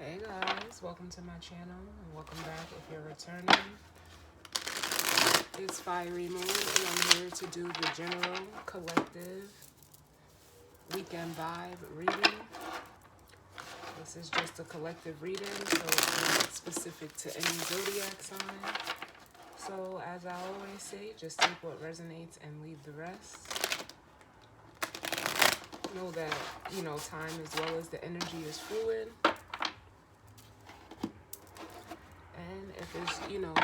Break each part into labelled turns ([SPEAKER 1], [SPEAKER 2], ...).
[SPEAKER 1] Hey guys, welcome to my channel and welcome back if you're returning. It's Fiery Moon and I'm here to do the general collective weekend vibe reading. This is just a collective reading, so it's not specific to any zodiac sign. So as I always say, just take what resonates and leave the rest. Know that, time as well as the energy is fluid. And if it's,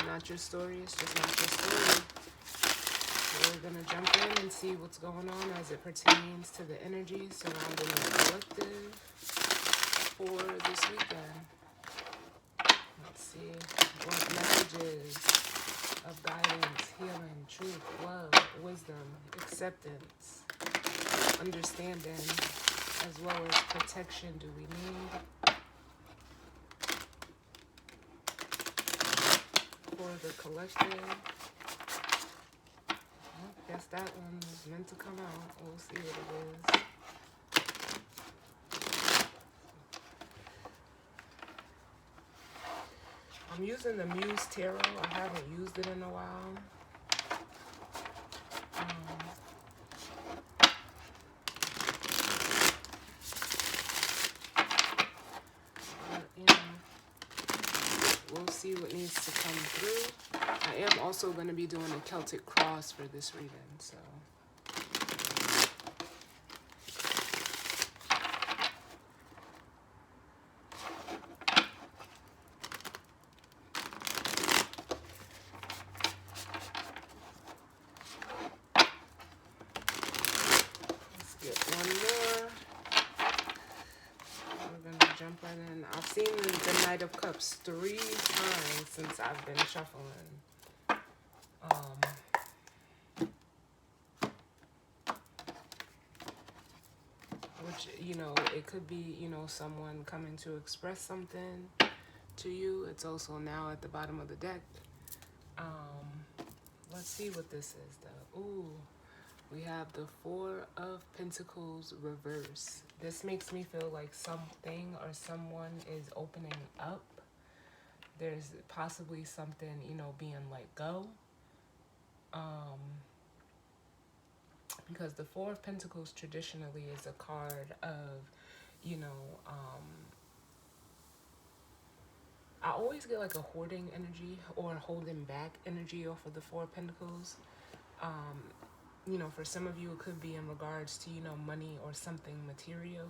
[SPEAKER 1] not your story, it's just not your story. So we're going to jump in and see what's going on as it pertains to the energy surrounding the collective for this weekend. Let's see what messages of guidance, healing, truth, love, wisdom, acceptance, understanding, as well as protection do we need for the collective. I guess that one was meant to come out. We'll see what it is. I'm using the Muse Tarot. I haven't used it in a while. We'll see what needs to come through. I am also going to be doing a Celtic cross for this reading, so. Let's get one more. We're going to jump right in. I've seen the Knight of Cups 3 times since I've been shuffling. Which, it could be, someone coming to express something to you. It's also now at the bottom of the deck. Let's see what this is, though. Ooh, we have the Four of Pentacles reverse. This makes me feel like something or someone is opening up. There's possibly something, being let go. Because the Four of Pentacles traditionally is a card of, I always get like a hoarding energy or holding back energy off of the Four of Pentacles. For some of you, it could be in regards to, money or something material.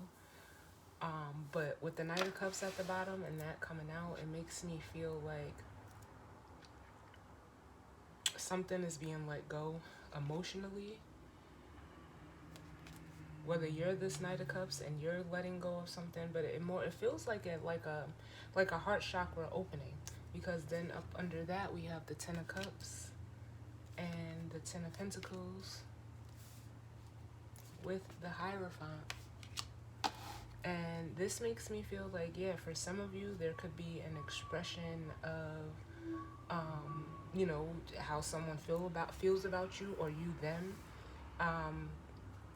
[SPEAKER 1] But with the Knight of Cups at the bottom and that coming out, it makes me feel like something is being let go emotionally. Whether you're this Knight of Cups and you're letting go of something, but it feels like a heart chakra opening, because then up under that we have the Ten of Cups and the Ten of Pentacles with the Hierophant. And this makes me feel like, yeah, for some of you, there could be an expression of, how someone feels about you or you them.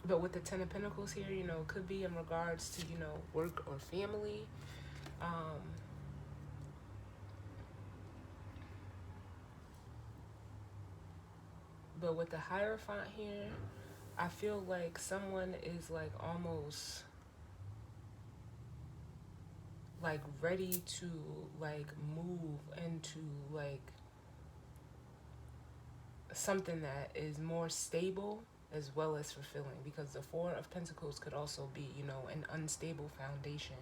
[SPEAKER 1] But with the Ten of Pentacles here, it could be in regards to, work or family. But with the Hierophant here, I feel like someone is like almost like ready to like move into like something that is more stable as well as fulfilling, because the Four of Pentacles could also be, an unstable foundation,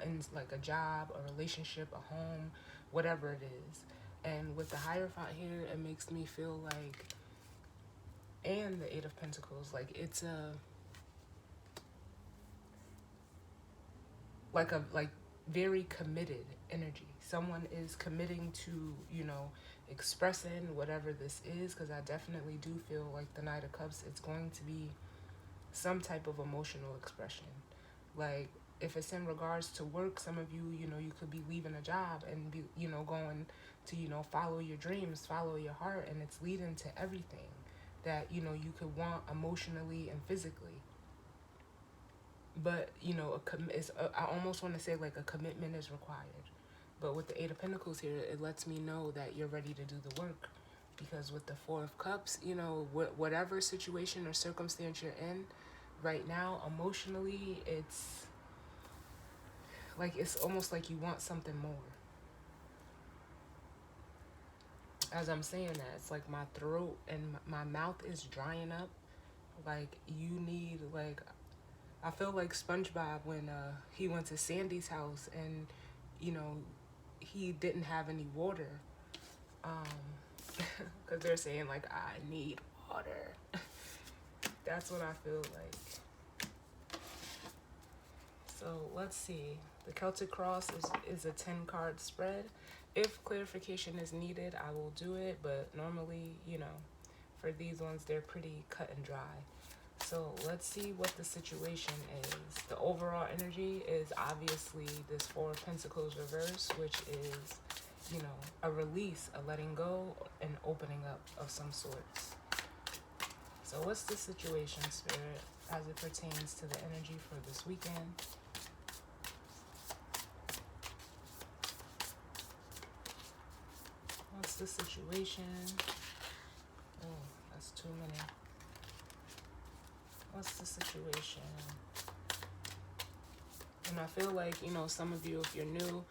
[SPEAKER 1] and like a job, a relationship, a home, whatever it is. And with the Hierophant here, it makes me feel like, and the Eight of Pentacles, like it's a very committed energy. Someone is committing to, expressing whatever this is, because I definitely do feel like the Knight of Cups, it's going to be some type of emotional expression. Like, if it's in regards to work, some of you, you could be leaving a job and be, going to, follow your dreams, follow your heart, and it's leading to everything that, you could want emotionally and physically. But you know, I almost want to say like a commitment is required. But with the Eight of Pentacles here, it lets me know that you're ready to do the work. Because with the Four of Cups, you know, whatever situation or circumstance you're in right now, emotionally, it's almost like you want something more. As I'm saying that, it's like my throat and my mouth is drying up. Like you need, like, I feel like SpongeBob when he went to Sandy's house and, you know, he didn't have any water. Because they're saying like, I need water. That's what I feel like. So let's see. The Celtic Cross is a 10-card spread. If clarification is needed, I will do it. But normally, you know, for these ones, they're pretty cut and dry. So let's see what the situation is. The overall energy is obviously this Four of Pentacles reverse, which is, you know, a release, a letting go, an opening up of some sorts. So what's the situation, Spirit, as it pertains to the energy for this weekend? What's the situation? Oh, that's too many. What's the situation? And I feel like, you know, some of you, if you're new,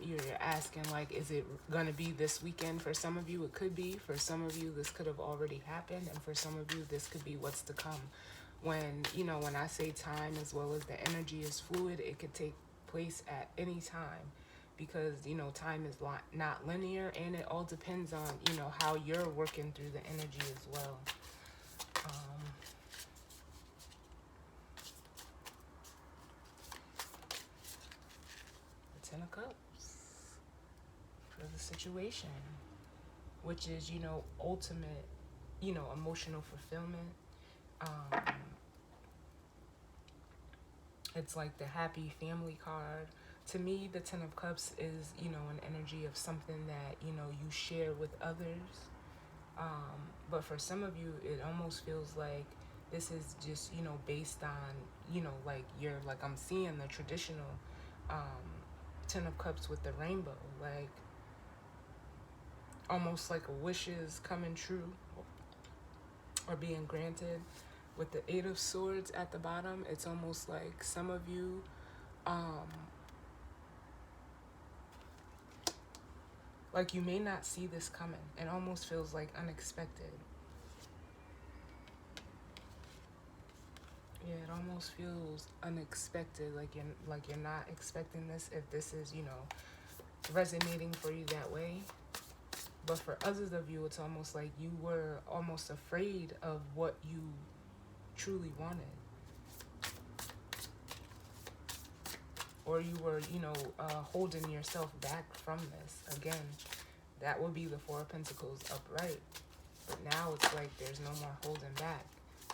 [SPEAKER 1] you're asking, like, is it going to be this weekend? For some of you, it could be. For some of you, this could have already happened. And for some of you, this could be what's to come. When, you know, when I say time as well as the energy is fluid, it could take place at any time. Because, you know, time is not linear. And it all depends on, you know, how you're working through the energy as well. Ten of Cups for the situation, which is, you know, ultimate, you know, emotional fulfillment. It's like the happy family card. To me, the Ten of Cups is, you know, an energy of something that, you know, you share with others. But for some of you, it almost feels like this is just, you know, based on, you know, like I'm seeing the traditional Ten of Cups with the rainbow, like almost like a wishes coming true or being granted. With the Eight of Swords at the bottom, it's almost like some of you like you may not see this coming. It almost feels like unexpected. Yeah, it almost feels unexpected, like you're not expecting this, if this is, you know, resonating for you that way. But for others of you, it's almost like you were almost afraid of what you truly wanted. Or you were, you know, holding yourself back from this. Again, that would be the Four of Pentacles upright. But now it's like there's no more holding back.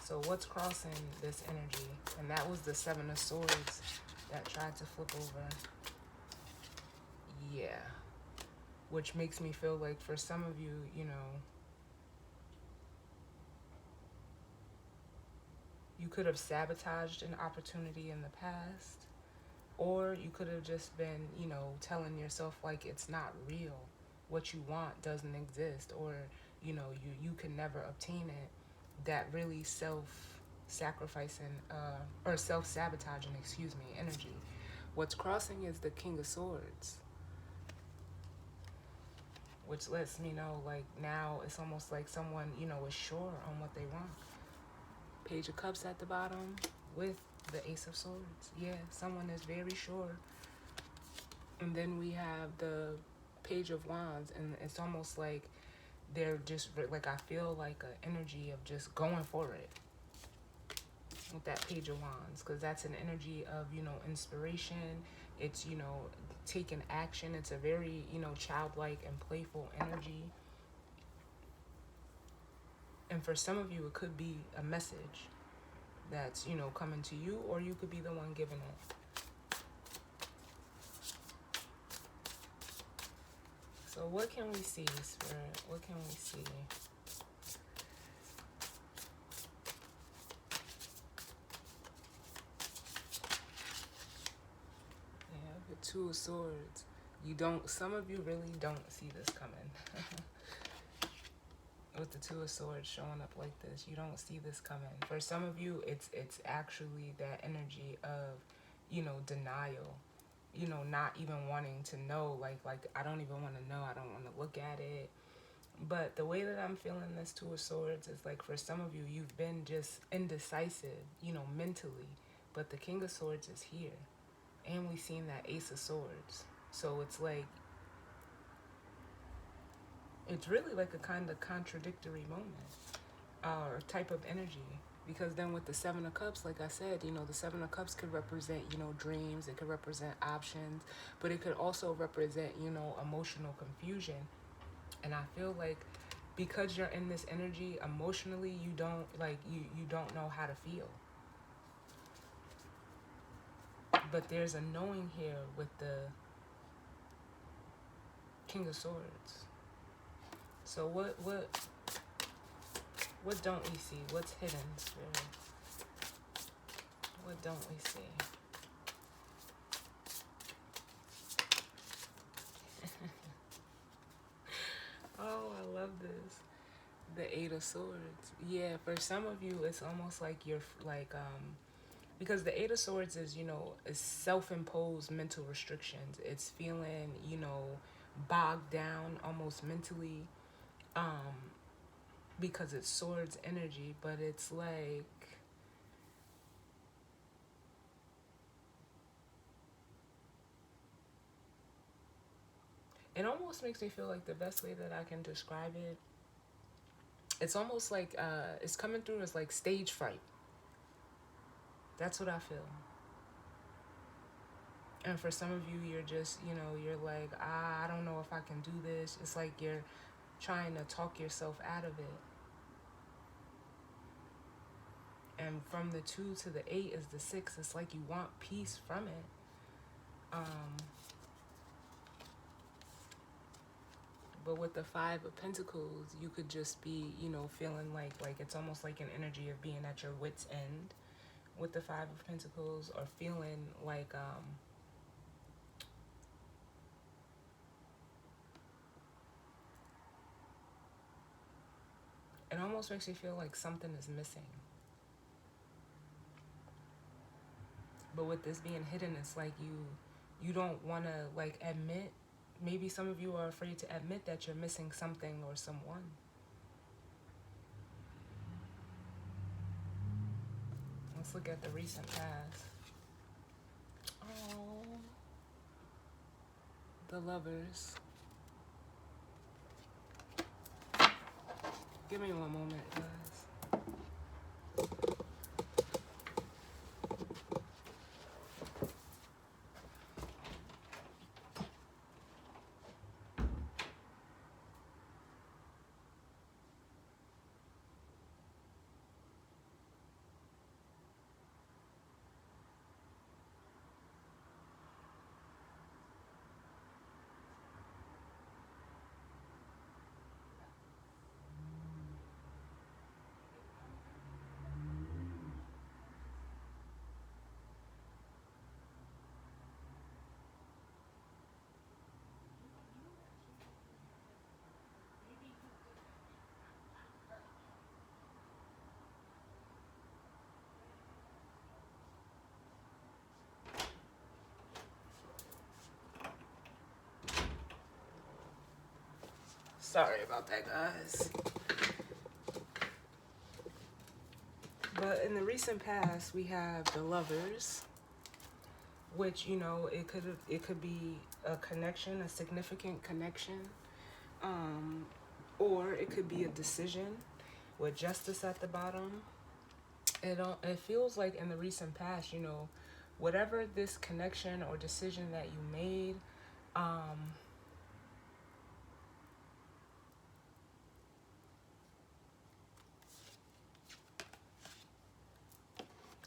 [SPEAKER 1] So what's crossing this energy? And that was the Seven of Swords that tried to flip over. Yeah. Which makes me feel like for some of you, you know, you could have sabotaged an opportunity in the past. Or you could have just been, you know, telling yourself like it's not real. What you want doesn't exist. Or, you know, you can never obtain it. That really self-sacrificing, or self-sabotaging, energy. What's crossing is the King of Swords. Which lets me know, like, now it's almost like someone, you know, is sure on what they want. Page of Cups at the bottom with the Ace of Swords. Yeah, someone is very sure. And then we have the Page of Wands, and it's almost like they're just, like, I feel like an energy of just going for it with that Page of Wands, because that's an energy of, you know, inspiration. It's, you know, taking action. It's a very, you know, childlike and playful energy. And for some of you, it could be a message that's, you know, coming to you, or you could be the one giving it. So what can we see, Spirit? What can we see? The Two of Swords. You don't, some of you really don't see this coming. With the Two of Swords showing up like this, you don't see this coming. For some of you, it's actually that energy of, you know, denial. You know, not even wanting to know, like I don't even want to know, I don't want to look at it. But the way that I'm feeling this Two of Swords is like, for some of you, you've been just indecisive, you know, mentally. But the King of Swords is here. And we've seen that Ace of Swords. So it's like, it's really like a kind of contradictory moment, or type of energy. Because then with the Seven of Cups, like I said, you know, the Seven of Cups could represent, you know, dreams. It could represent options. But it could also represent, you know, emotional confusion. And I feel like because you're in this energy emotionally, you don't like you don't know how to feel. But there's a knowing here with the King of Swords. So what don't we see? What's hidden, Spirit? What don't we see? Oh, I love this. The Eight of Swords. Yeah, for some of you, it's almost like you're like because the Eight of Swords is, you know, is self-imposed mental restrictions. It's feeling, you know, bogged down almost mentally, um, because it's swords energy. But it's like, it almost makes me feel like the best way that I can describe it, it's almost like it's coming through as like stage fright. That's what I feel. And for some of you, you're just, you know, you're like, I don't know if I can do this. It's like you're trying to talk yourself out of it. And from the 2 to the 8 is the 6. It's like you want peace from it. But with the 5 of Pentacles, you could just be, you know, feeling like it's almost like an energy of being at your wit's end with the 5 of Pentacles, or feeling like it almost makes you feel like something is missing. But with this being hidden, it's like you don't want to like admit. Maybe some of you are afraid to admit that you're missing something or someone. Let's look at the recent past. Oh, the Lovers. Give me one moment, guys. Sorry about that, guys. But in the recent past, we have the Lovers, which, you know, it could be a connection, a significant connection, or it could be a decision with Justice at the bottom. It feels like in the recent past, you know, whatever this connection or decision that you made,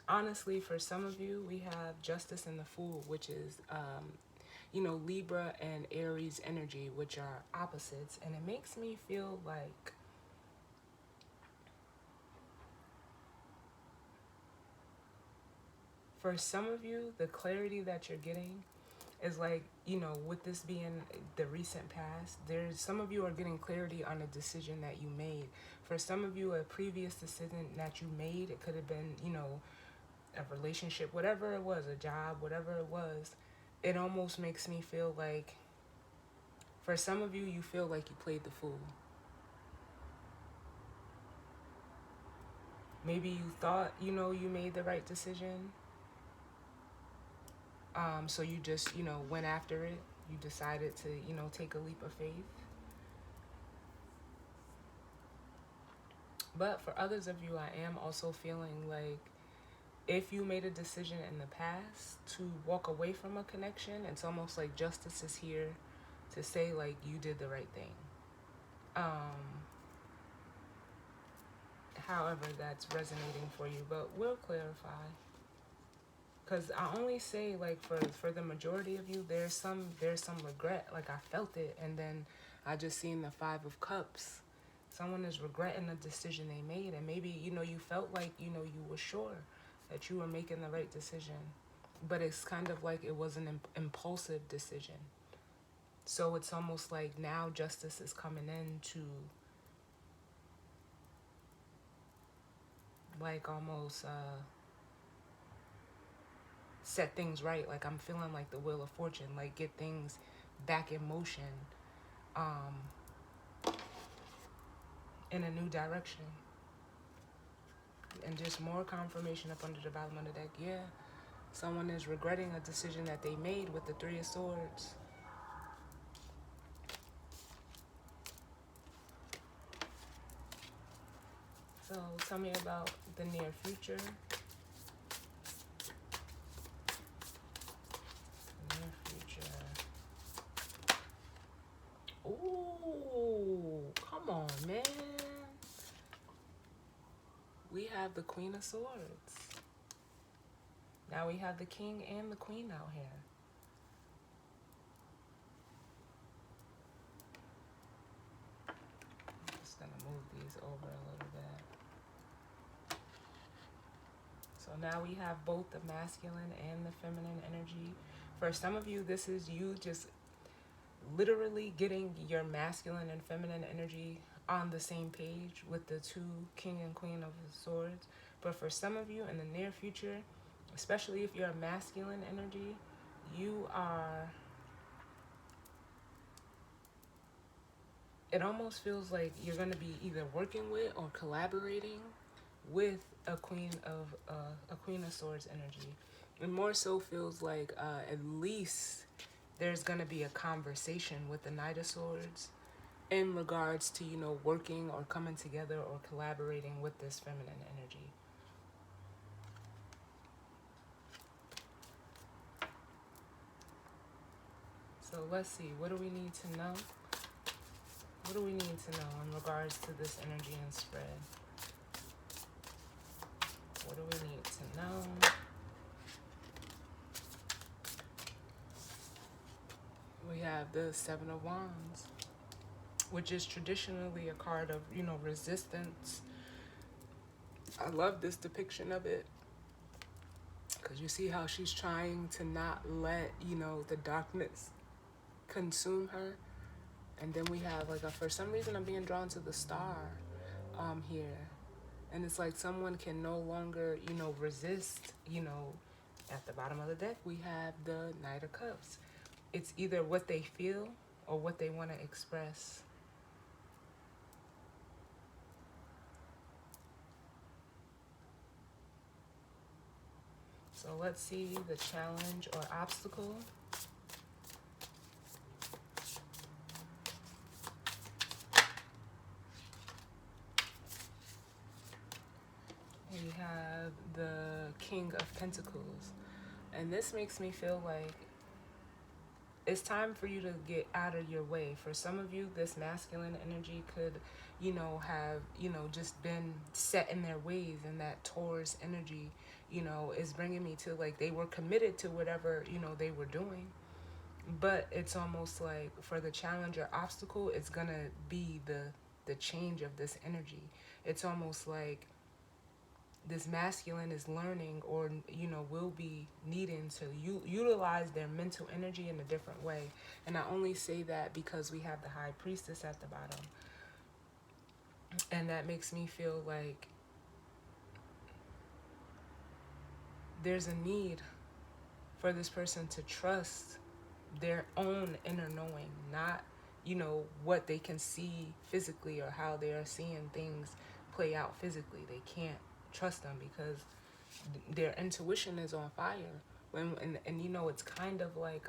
[SPEAKER 1] honestly, for some of you, we have Justice and the Fool, which is, you know, Libra and Aries energy, which are opposites. And it makes me feel like for some of you, the clarity that you're getting is like, you know, with this being the recent past, there's some of you are getting clarity on a decision that you made. For some of you, a previous decision that you made, it could have been, you know, a relationship, whatever it was, a job, whatever it was. It almost makes me feel like, for some of you, you feel like you played the fool. Maybe you thought, you know, you made the right decision. So you just, you know, went after it. You decided to, you know, take a leap of faith. But for others of you, I am also feeling like if you made a decision in the past to walk away from a connection, it's almost like justice is here to say, like, you did the right thing. However that's resonating for you, but we'll clarify. Because I only say, like, for the majority of you, there's some regret. Like, I felt it, and then I just seen the Five of Cups. Someone is regretting a decision they made, and maybe, you know, you felt like, you know, you were sure that you were making the right decision, but it's kind of like it was an impulsive decision. So it's almost like now justice is coming in to, like, almost set things right. Like, I'm feeling like the Wheel of Fortune, like, get things back in motion, in a new direction. And just more confirmation up under the bottom of the deck. Yeah, someone is regretting a decision that they made with the Three of Swords. So tell me about the near future. Near future. Ooh, come on, man. We have the Queen of Swords. Now we have the King and the Queen out here. I'm just gonna move these over a little bit. So now we have both the masculine and the feminine energy. For some of you, this is you just literally getting your masculine and feminine energy on the same page with the two King and Queen of Swords. But for some of you in the near future, especially if you're a masculine energy, you are, it almost feels like you're going to be either working with or collaborating with a Queen of Swords energy. It more so feels like at least there's going to be a conversation with the Knight of Swords in regards to, you know, working or coming together or collaborating with this feminine energy. So let's see, what do we need to know? What do we need to know in regards to this energy and spread? What do we need to know? We have the Seven of Wands, which is traditionally a card of, you know, resistance. I love this depiction of it because you see how she's trying to not let, you know, the darkness consume her. And then we have, like, for some reason I'm being drawn to the Star here. And it's like someone can no longer, you know, resist, you know. At the bottom of the deck, we have the Knight of Cups. It's either what they feel or what they want to express. So let's see the challenge or obstacle. We have the King of Pentacles. And this makes me feel like it's time for you to get out of your way. For some of you, this masculine energy could, you know, have, you know, just been set in their ways. And that Taurus energy, you know, is bringing me to, like, they were committed to whatever, you know, they were doing. But it's almost like for the challenge or obstacle, it's going to be the change of this energy. It's almost like this masculine is learning, or will be needing to utilize their mental energy in a different way. And I only say that because we have the high priestess at the bottom, and that makes me feel like there's a need for this person to trust their own inner knowing, not what they can see physically or how they are seeing things play out physically. They can't trust them because their intuition is on fire. And it's kind of like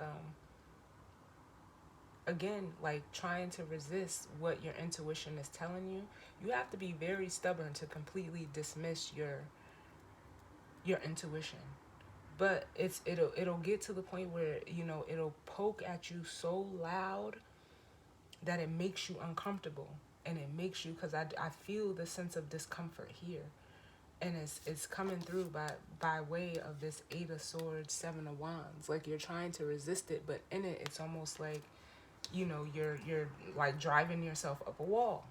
[SPEAKER 1] again, like trying to resist what your intuition is telling you. You have to be very stubborn to completely dismiss your intuition. But it'll get to the point where it'll poke at you so loud that it makes you uncomfortable, and it makes you, because I feel the sense of discomfort here, and it's coming through by way of this Eight of Swords, Seven of Wands. Like you're trying to resist it, but in it, it's almost like you're like driving yourself up a wall,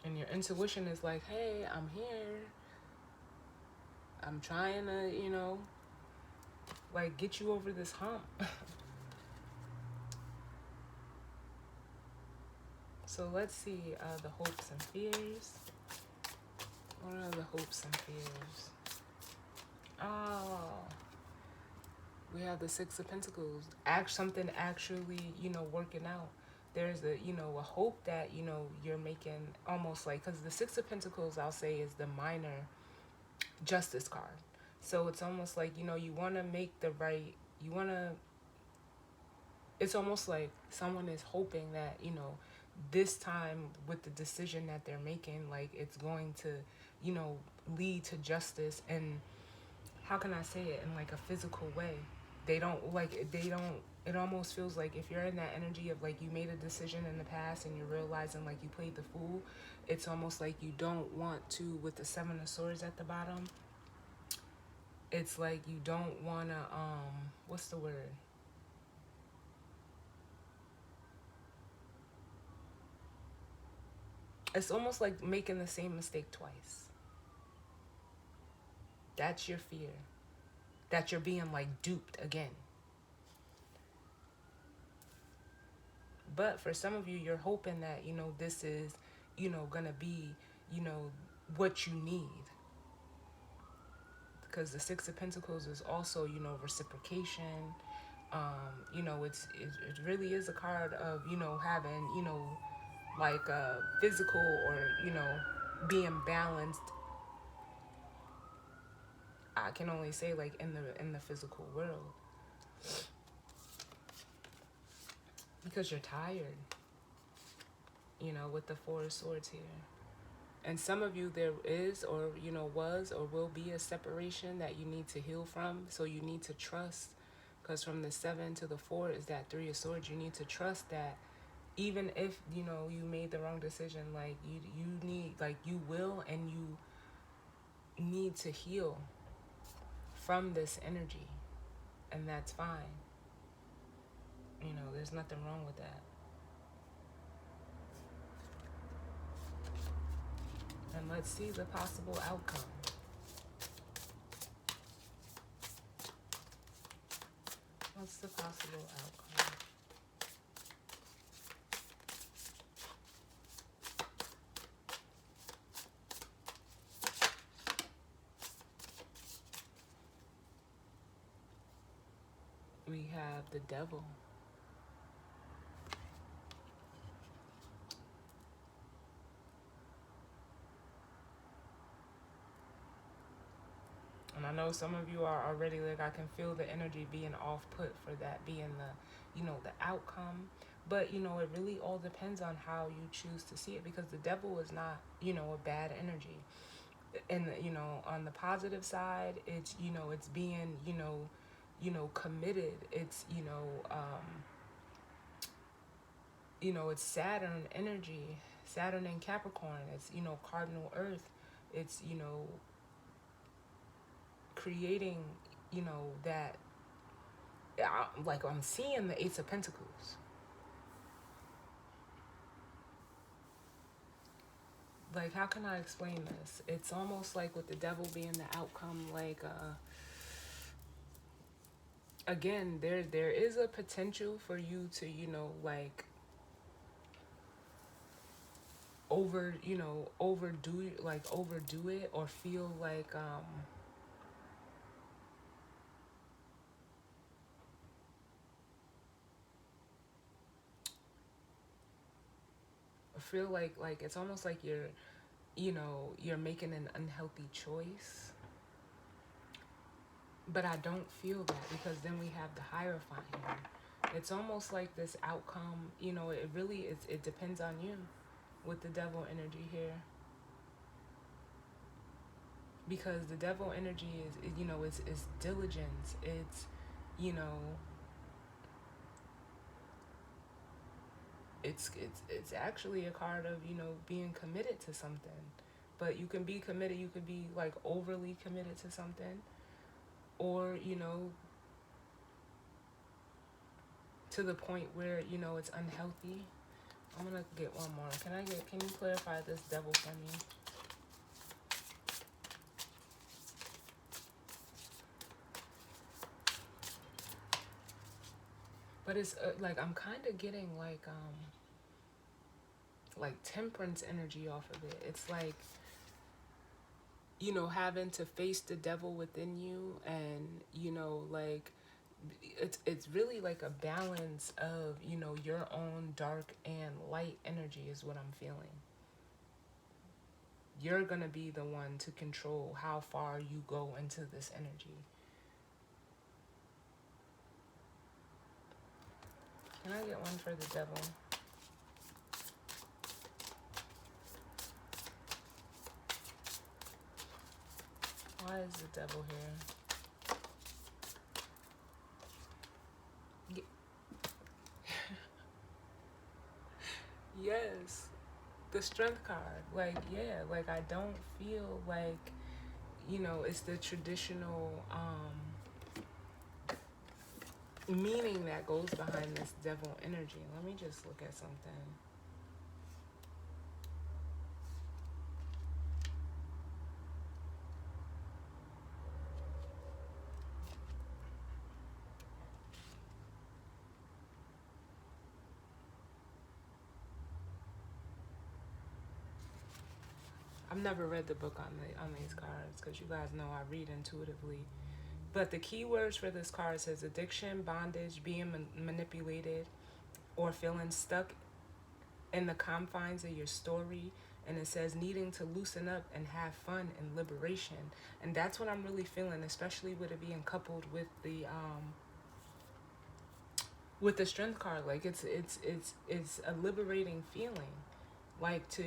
[SPEAKER 1] and your intuition is like, hey, I'm here, I'm trying to like get you over this hump. So let's see the hopes and fears. What are the hopes and fears? Oh, we have the Six of Pentacles. Something actually, working out. There's a hope that, you're making almost like, because the Six of Pentacles, I'll say, is the minor justice card. So it's almost like, you want to make the right, it's almost like someone is hoping that, this time with the decision that they're making, like it's going to, lead to justice. And how can I say it in like a physical way? It almost feels like if you're in that energy of like you made a decision in the past and you're realizing like you played the fool, it's almost like you don't want to, with the Seven of Swords at the bottom, it's like you don't want to, what's the word? It's almost like making the same mistake twice. That's your fear. That you're being like duped again. But for some of you, you're hoping that, this is, gonna be, what you need. Because the Six of Pentacles is also, reciprocation. It really is a card of, having, like a physical or, being balanced. I can only say like in the physical world. Because you're tired, with the Four of Swords here. And some of you, there is or, was or will be a separation that you need to heal from. So you need to trust, because from the 7 to the 4 is that Three of Swords. You need to trust that even if, you made the wrong decision, like you need, like you will, and you need to heal from this energy. And that's fine. There's nothing wrong with that. And let's see the possible outcome. What's the possible outcome? We have the Devil. And I know some of you are already like, I can feel the energy being off put for that being the, the outcome. But, it really all depends on how you choose to see it, because the Devil is not, a bad energy. And, on the positive side, it's, it's being, committed. It's, it's Saturn energy, Saturn and Capricorn. It's, cardinal Earth. It's, creating, that, like I'm seeing the Ace of Pentacles. like, how can I explain this? It's almost like with the devil being the outcome, like, again, there is a potential for you to, like, overdo it, or feel like, feel like it's almost like you're making an unhealthy choice. But I don't feel that, because then we have the Hierophant here. It's almost like this outcome, it really is, it depends on you with the devil energy here. Because the devil energy is diligence. It's, you know, it's actually a card of, being committed to something. But you can be committed, you could be like overly committed to something, or, to the point where, it's unhealthy. I'm gonna get one more. Can you clarify this devil for me? But it's like I'm kind of getting like temperance energy off of it. It's like, having to face the devil within you, and, like, it's really like a balance of, your own dark and light energy is what I'm feeling. You're gonna be the one to control how far you go into this energy. Can I get one for the devil? Why is the devil here? Yes, the strength card. Like, yeah, like I don't feel like, it's the traditional meaning that goes behind this devil energy. Let me just look at something. I've never read the book on these cards, because you guys know I read intuitively. But the keywords for this card says addiction, bondage, being manipulated, or feeling stuck in the confines of your story. And it says needing to loosen up and have fun and liberation. And that's what I'm really feeling, especially with it being coupled with the strength card. Like, it's a liberating feeling, like, to,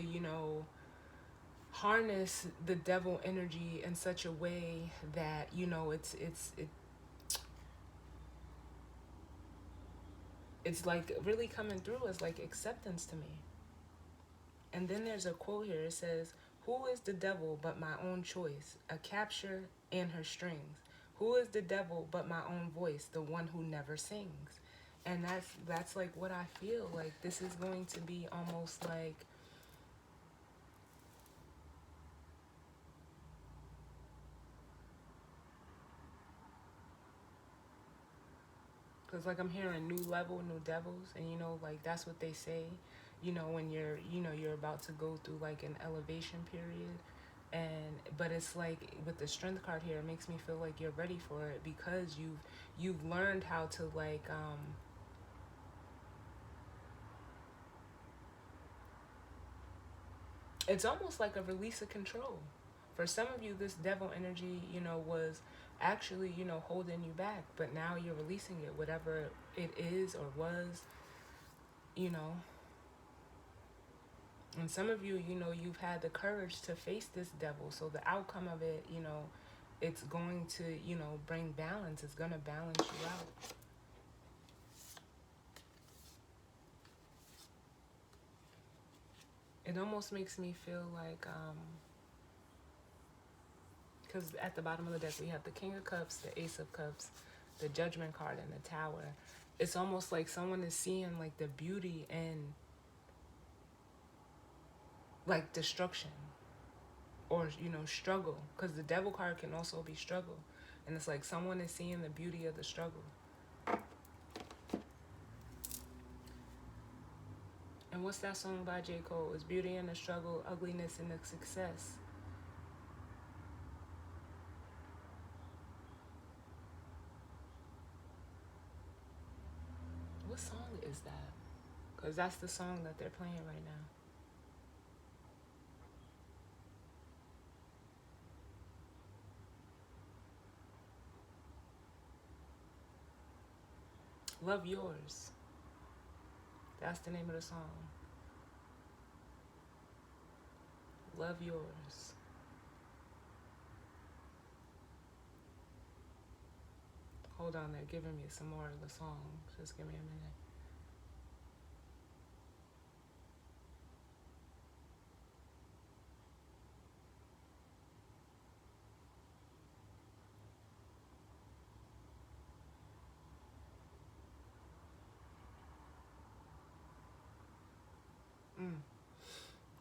[SPEAKER 1] harness the devil energy in such a way that, it's like really coming through as like acceptance to me. And then there's a quote here. It says, "Who is the devil but my own choice, a capture in her strings? Who is the devil but my own voice, the one who never sings?" And that's like what I feel like. This is going to be almost like, because like I'm hearing new level, new devils, and, like that's what they say, when you're about to go through like an elevation period. And but it's like with the strength card here, it makes me feel like you're ready for it, because you've learned how to, like, it's almost like a release of control. For some of you, this devil energy, was actually, holding you back, but now you're releasing it, whatever it is or was, you know. And some of you, you've had the courage to face this devil. So the outcome of it, it's going to, bring balance. It's going to balance you out. It almost makes me feel like, because at the bottom of the deck, we have the King of Cups, the Ace of Cups, the Judgment card, and the Tower. It's almost like someone is seeing like the beauty in like destruction or, you know, struggle. Because the devil card can also be struggle. And it's like someone is seeing the beauty of the struggle. And what's that song by J. Cole? It's beauty in the struggle, ugliness in the success. What song is that? Because that's the song that they're playing right now. Love Yours. That's the name of the song. Love Yours. Hold on, they're giving me some more of the song. Just give me a minute.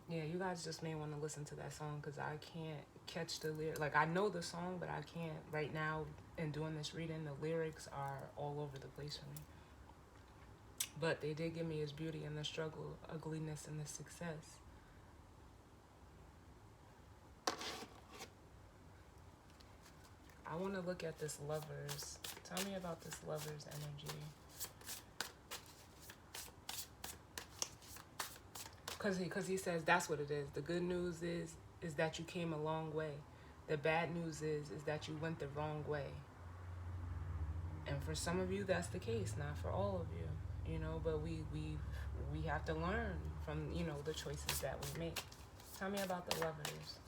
[SPEAKER 1] Yeah, you guys just may want to listen to that song because I can't catch the lyric. Like, I know the song, but I can't right now. In doing this reading, the lyrics are all over the place for me. But they did give me his beauty and the struggle, ugliness and the success. I want to look at this lovers. Tell me about this lovers energy. Because he says that's what it is. The good news is that you came a long way. The bad news is that you went the wrong way. And for some of you, that's the case. Not for all of you, you know. But we have to learn from, you know, the choices that we make. Tell me about the lovers.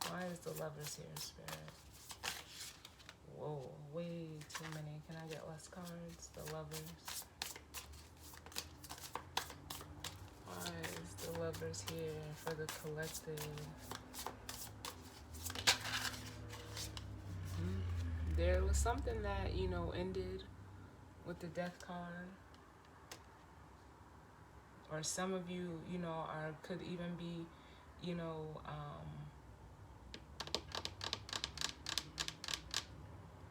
[SPEAKER 1] Why is the lovers here, Spirit? Whoa, way too many. Can I get less cards? The lovers. Why is the lovers here for the collective? There was something that, you know, ended with the death card. Or some of you, you know, could even be, you know,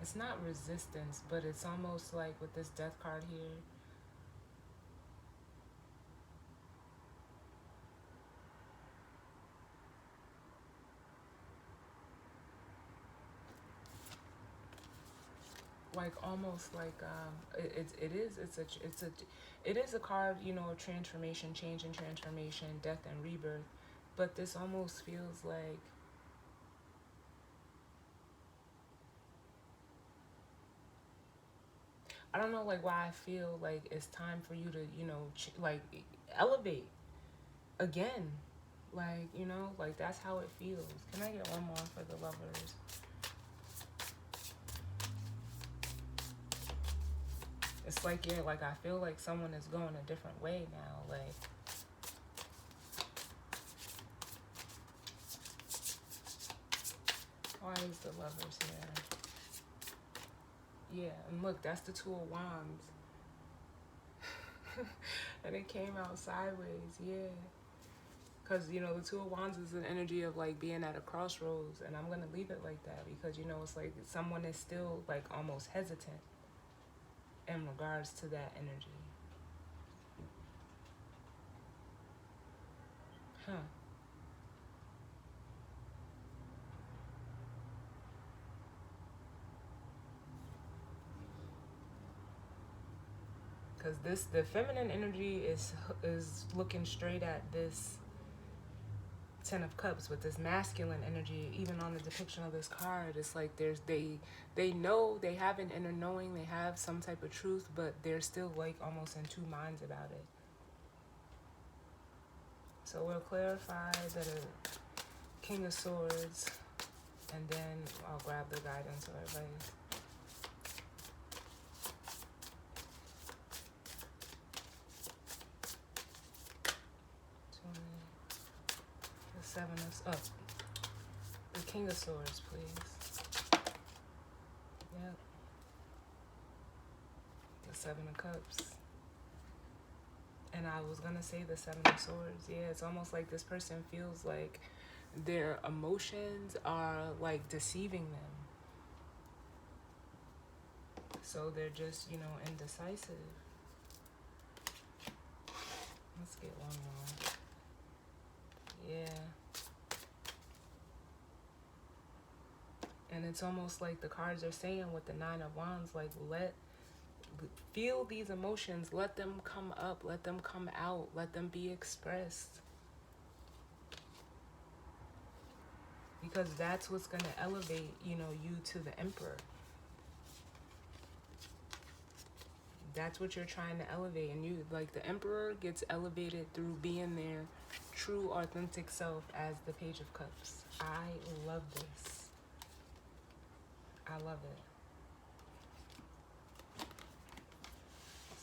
[SPEAKER 1] it's not resistance, but it's almost like with this death card here. Like almost like it is a card, you know, of transformation, change and transformation, death and rebirth. But this almost feels like I don't know, like why I feel like it's time for you to, you know, like elevate again. Like, you know, like that's how it feels. Can I get one more for the lovers? It's like you're like, I feel like someone is going a different way now. Like, why is the lovers here? Yeah, and look, that's the Two of Wands. And it came out sideways, yeah. Because, you know, the Two of Wands is an energy of, like, being at a crossroads. And I'm going to leave it like that because, you know, it's like someone is still, like, almost hesitant in regards to that energy. Huh. Because the feminine energy is looking straight at this Ten of Cups, with this masculine energy. Even on the depiction of this card, it's like they know, they have an inner knowing, they have some type of truth, but they're still like almost in two minds about it. So we'll clarify that a King of Swords, and then I'll grab the guidance or advice. Seven of the King of Swords, please. Yep. The Seven of Cups. And I was going to say the Seven of Swords. Yeah, it's almost like this person feels like their emotions are like deceiving them. So they're just, you know, indecisive. Let's get one more. Yeah. And it's almost like the cards are saying with the Nine of Wands, like, feel these emotions, let them come up, let them come out, let them be expressed. Because that's what's going to elevate, you know, you to the Emperor. That's what you're trying to elevate. And you, like, the Emperor gets elevated through being their true, authentic self as the Page of Cups. I love this. I love it.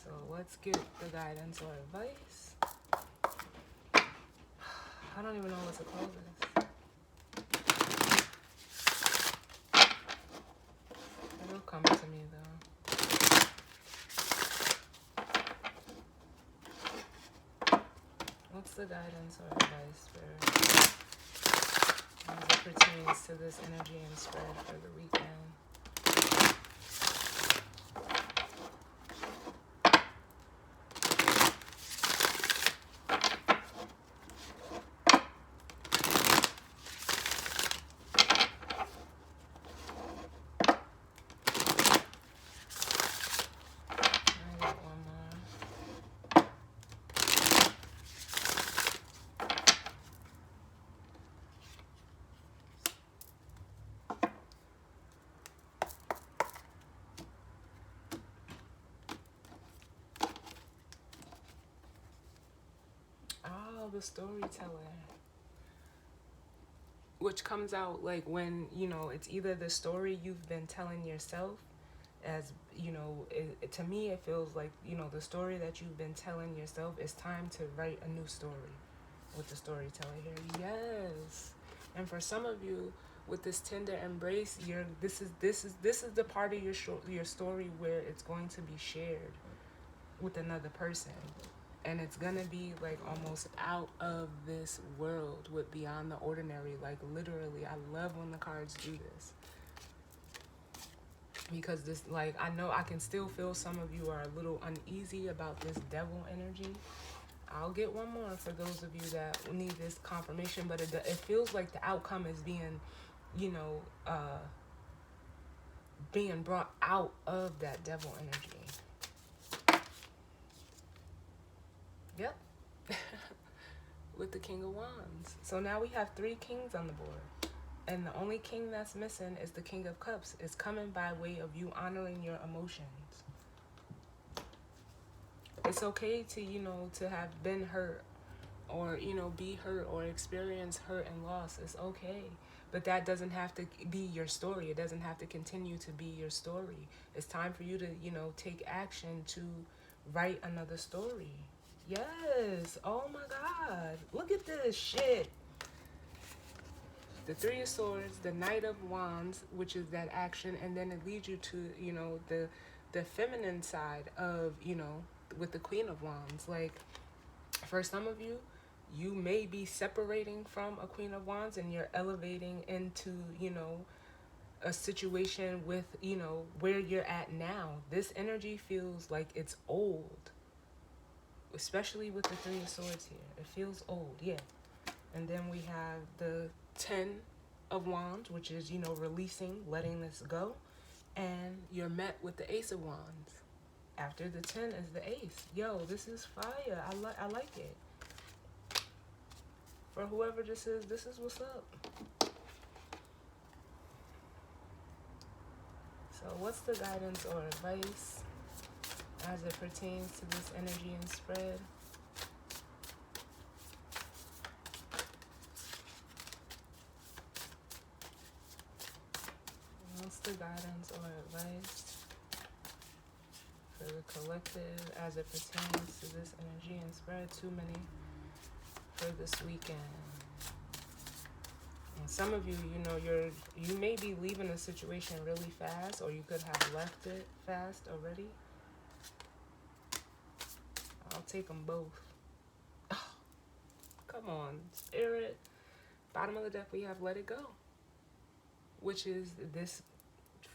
[SPEAKER 1] So let's get the guidance or advice. I don't even know what to call this. It'll come to me though. What's the guidance or advice for as it pertains to this energy and spread for the weekend? The storyteller, which comes out like when, you know, it's either the story you've been telling yourself, as you know, to me it feels like, you know, the story that you've been telling yourself, it's time to write a new story with the storyteller here. Yes. And for some of you with this tender embrace, this is the part of your story where it's going to be shared with another person. And it's gonna be like almost out of this world with beyond the ordinary. Like literally, I love when the cards do this. Because this, like, I know I can still feel some of you are a little uneasy about this devil energy. I'll get one more for those of you that need this confirmation. But it feels like the outcome is being, you know, being brought out of that devil energy. Yep. With the King of Wands. So now we have 3 kings on the board. And the only king that's missing is the King of Cups. It's coming by way of you honoring your emotions. It's okay to, you know, to have been hurt or, you know, be hurt or experience hurt and loss. It's okay. But that doesn't have to be your story. It doesn't have to continue to be your story. It's time for you to, you know, take action to write another story. Yes. Oh my God. Look at this shit. The 3 of Swords, the Knight of Wands, which is that action, and then it leads you to, you know, the feminine side of, you know, with the Queen of Wands. Like, for some of you, you may be separating from a Queen of Wands and you're elevating into, you know, a situation with, you know, where you're at now. This energy feels like it's old. Especially with the 3 of Swords here. It feels old, yeah. And then we have the 10 of Wands, which is, you know, releasing, letting this go. And you're met with the Ace of Wands. After the 10 is the Ace. Yo, this is fire. I like it. For whoever this is what's up. So what's the guidance or advice as it pertains to this energy and spread? What's the guidance or advice for the collective as it pertains to this energy and spread? Too many for this weekend. And some of you, you know, you may be leaving a situation really fast, or you could have left it fast already. take them both. Oh, come on, Spirit. Bottom of the deck, we have Let It Go, which is this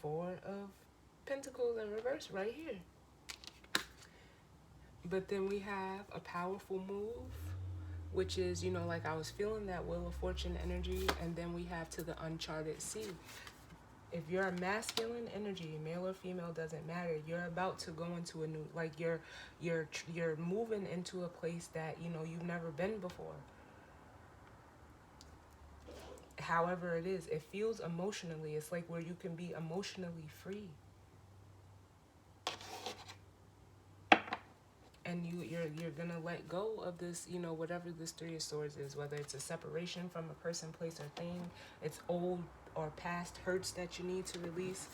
[SPEAKER 1] Four of Pentacles in reverse right here. But then we have a powerful move, which is, you know, like I was feeling that Wheel of Fortune energy. And then we have to the uncharted sea. If you're a masculine energy, male or female, doesn't matter. You're about to go into a new, like you're moving into a place that, you know, you've never been before. However it is, it feels emotionally, it's like where you can be emotionally free. And you're gonna let go of this, you know, whatever this Three of Swords is, whether it's a separation from a person, place, or thing, it's old or past hurts that you need to release.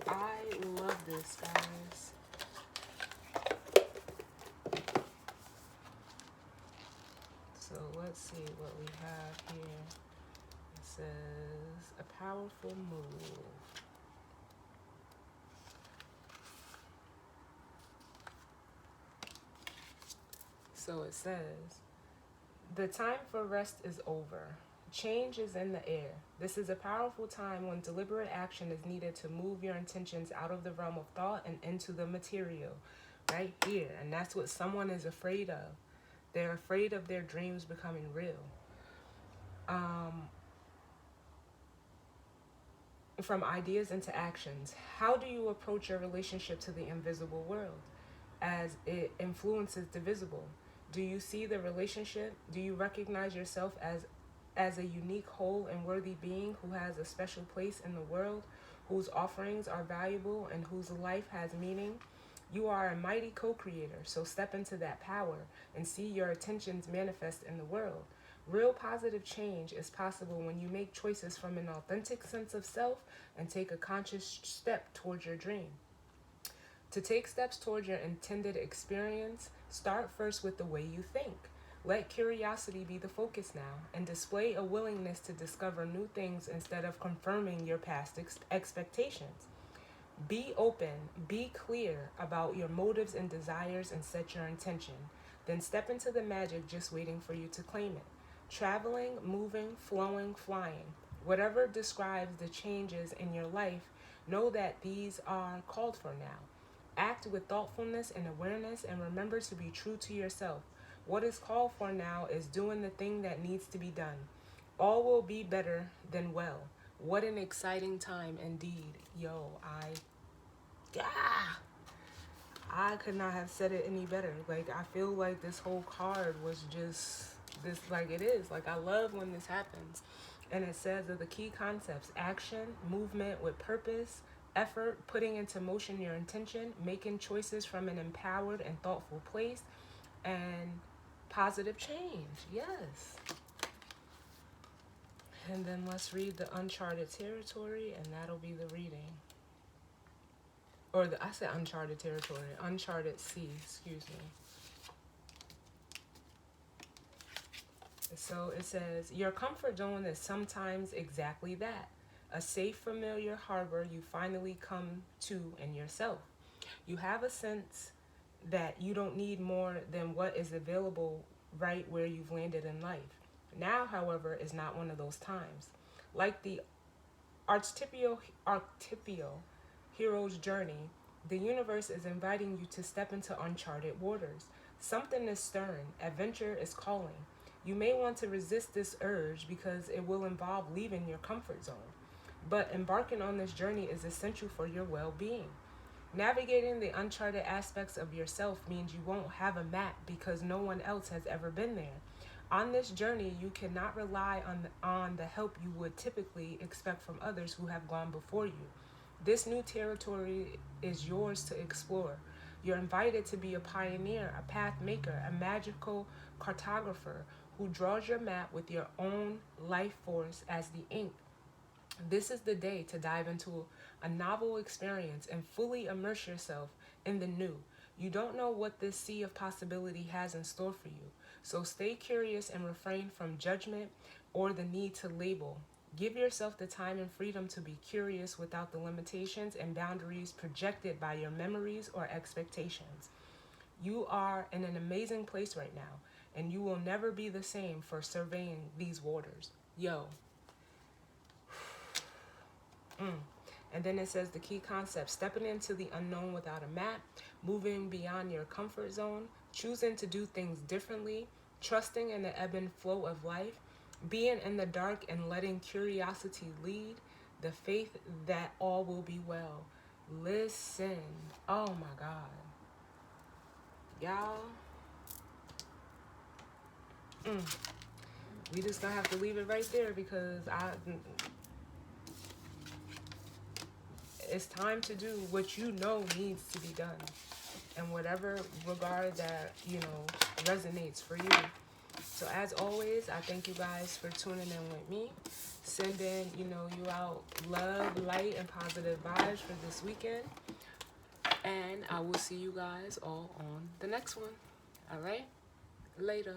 [SPEAKER 1] I love this, guys. So let's see what we have here. It says a powerful move. So it says, the time for rest is over. Change is in the air. This is a powerful time when deliberate action is needed to move your intentions out of the realm of thought and into the material. Right here. And that's what someone is afraid of. They're afraid of their dreams becoming real. From ideas into actions. How do you approach your relationship to the invisible world as it influences the visible? Do you see the relationship? Do you recognize yourself as a unique, whole, and worthy being who has a special place in the world, whose offerings are valuable, and whose life has meaning? You are a mighty co-creator, so step into that power and see your intentions manifest in the world. Real positive change is possible when you make choices from an authentic sense of self and take a conscious step towards your dream. To take steps towards your intended experience, start first with the way you think. Let curiosity be the focus now, and display a willingness to discover new things instead of confirming your past expectations. Be open, be clear about your motives and desires, and set your intention. Then step into the magic just waiting for you to claim it. Traveling, moving, flowing, flying. Whatever describes the changes in your life, know that these are called for now. Act with thoughtfulness and awareness, and remember to be true to yourself. What is called for now is doing the thing that needs to be done. All will be better than well. What an exciting time indeed. Yo, I could not have said it any better. Like, I feel like this whole card was just this, like it is. Like, I love when this happens. And it says that the key concepts: action, movement with purpose, effort, putting into motion your intention, making choices from an empowered and thoughtful place, and positive change. Yes. And then let's read the uncharted territory, and that'll be the reading. Or I said uncharted territory, uncharted sea, excuse me. So it says, your comfort zone is sometimes exactly that. A safe, familiar harbor you finally come to in yourself. You have a sense that you don't need more than what is available right where you've landed in life. Now, however, is not one of those times. Like the archetypal hero's journey, the universe is inviting you to step into uncharted waters. Something is stirring. Adventure is calling. You may want to resist this urge because it will involve leaving your comfort zone. But embarking on this journey is essential for your well-being. Navigating the uncharted aspects of yourself means you won't have a map because no one else has ever been there. On this journey, you cannot rely on the help you would typically expect from others who have gone before you. This new territory is yours to explore. You're invited to be a pioneer, a path maker, a magical cartographer who draws your map with your own life force as the ink. This is the day to dive into a novel experience and fully immerse yourself in the new. You don't know what this sea of possibility has in store for you, so stay curious and refrain from judgment or the need to label. Give yourself the time and freedom to be curious without the limitations and boundaries projected by your memories or expectations. You are in an amazing place right now, and you will never be the same for surveying these waters. Yo. And then it says the key concept: stepping into the unknown without a map, moving beyond your comfort zone, choosing to do things differently, trusting in the ebb and flow of life, being in the dark and letting curiosity lead, the faith that all will be well. Listen. Oh my God. Y'all. We just gonna have to leave it right there, because it's time to do what you know needs to be done, in whatever regard that, resonates for you. So as always, I thank you guys for tuning in with me, sending, you out love, light, and positive vibes for this weekend. And I will see you guys all on the next one. All right? Later.